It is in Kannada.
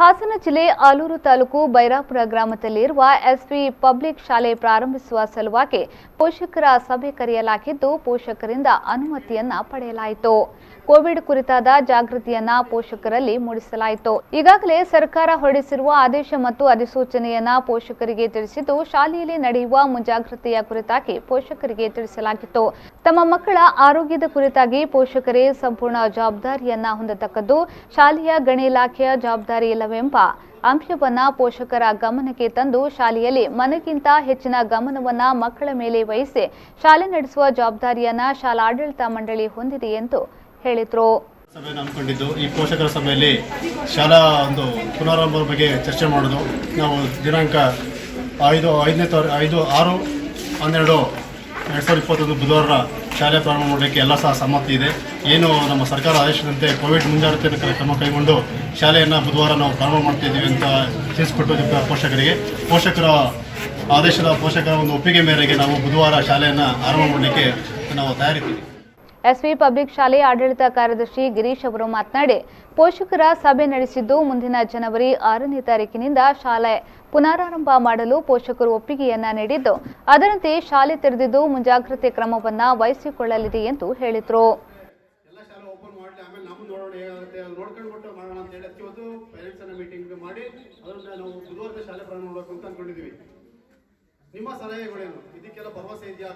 ಹಾಸನ ಜಿಲ್ಲೆ ಆಲೂರು ತಾಲೂಕು ಬೈರಾಪುರ ಗ್ರಾಮದಲ್ಲಿರುವ ಎಸ್ವಿ ಪಬ್ಲಿಕ್ ಶಾಲೆ ಪ್ರಾರಂಭಿಸುವ ಸಲುವಾಗಿ ಪೋಷಕರ ಸಭೆ ಕರೆಯಲಾಗಿದ್ದು ಪೋಷಕರಿಂದ ಅನುಮತಿಯನ್ನ ಪಡೆಯಲಾಯಿತು. ಕೋವಿಡ್ ಕುರಿತಾದ ಜಾಗೃತಿಯನ್ನ ಪೋಷಕರಲ್ಲಿ ಮೂಡಿಸಲಾಯಿತು. ಈಗಾಗಲೇ ಸರ್ಕಾರ ಹೊರಡಿಸಿರುವ ಆದೇಶ ಮತ್ತು ಅಧಿಸೂಚನೆಯನ್ನ ಪೋಷಕರಿಗೆ ತಿಳಿಸಿದ್ದು ಶಾಲೆಯಲ್ಲಿ ನಡೆಯುವ ಮುಂಜಾಗ್ರತೆಯ ಕುರಿತಾಗಿ ಪೋಷಕರಿಗೆ ತಿಳಿಸಲಾಗಿತ್ತು. ತಮ್ಮ ಮಕ್ಕಳ ಆರೋಗ್ಯದ ಕುರಿತಾಗಿ ಪೋಷಕರೇ ಸಂಪೂರ್ಣ ಜವಾಬ್ದಾರಿಯನ್ನ ಹೊಂದತಕ್ಕದ್ದು, ಶಾಲೆಯ ಗಣಿ ಇಲಾಖೆಯ ಜವಾಬ್ದಾರಿ ಇಲ್ಲವೆಂಬ ಅಂಶವನ್ನ ಪೋಷಕರ ಗಮನಕ್ಕೆ ತಂದು ಶಾಲೆಯಲ್ಲಿ ಮನೆಗಿಂತ ಹೆಚ್ಚಿನ ಗಮನವನ್ನ ಮಕ್ಕಳ ಮೇಲೆ ವಹಿಸಿ ಶಾಲೆ ನಡೆಸುವ ಜವಾಬ್ದಾರಿಯನ್ನ ಶಾಲಾಡಳಿತ ಮಂಡಳಿ ಹೊಂದಿದೆ ಎಂದು ಹೇಳಿದರು. ಸಭೆಯನ್ನು ಹಮ್ಮಿಕೊಂಡಿದ್ದು ಈ ಪೋಷಕರ ಸಭೆಯಲ್ಲಿ ಶಾಲಾ ಒಂದು ಪುನರಾರಂಭದ ಬಗ್ಗೆ ಚರ್ಚೆ ಮಾಡೋದು. ನಾವು ದಿನಾಂಕ 5/6/2021 ಬುಧವಾರ ಶಾಲೆ ಪ್ರಾರಂಭ ಮಾಡಲಿಕ್ಕೆ ಎಲ್ಲ ಸಹ ಸಮ್ಮತಿ ಇದೆ. ಏನು ನಮ್ಮ ಸರ್ಕಾರ ಆದೇಶದಂತೆ ಕೋವಿಡ್ ಮುಂಜಾಗ್ರತೆ ಕ್ರಮ ಕೈಗೊಂಡು ಶಾಲೆಯನ್ನು ಬುಧವಾರ ನಾವು ಪ್ರಾರಂಭ ಮಾಡ್ತಿದ್ದೀವಿ ಅಂತ ತಿಳಿಸ್ಕೊಟ್ಟು ಪೋಷಕರಿಗೆ ಪೋಷಕರ ಒಂದು ಒಪ್ಪಿಗೆ ಮೇರೆಗೆ ನಾವು ಬುಧವಾರ ಶಾಲೆಯನ್ನು ಆರಂಭ ಮಾಡಲಿಕ್ಕೆ ನಾವು ತಯಾರಿದ್ದೀವಿ. ಎಸ್ವಿ ಪಬ್ಲಿಕ್ ಶಾಲೆ ಆಡಳಿತ ಕಾರ್ಯದರ್ಶಿ ಗಿರೀಶ್ ಅವರು ಮಾತನಾಡಿ, ಪೋಷಕರ ಸಭೆ ನಡೆಸಿದ್ದು ಮುಂದಿನ ಜನವರಿ 6ನೇ ತಾರೀಕಿನಿಂದ ಶಾಲೆ ಪುನರಾರಂಭ ಮಾಡಲು ಪೋಷಕರು ಒಪ್ಪಿಗೆಯನ್ನ ನೀಡಿದ್ದು ಅದರಂತೆ ಶಾಲೆ ತೆರೆದಿದ್ದು ಮುಂಜಾಗ್ರತೆ ಕ್ರಮವನ್ನ ವಹಿಸಿಕೊಳ್ಳಲಿದೆ ಎಂದು ಹೇಳಿದರು. ನಿಮ್ಮ ಸಲಹೆಗಳೇನು? ಇದಕ್ಕೆಲ್ಲ ಭರವಸೆ ಇದೆಯಾ?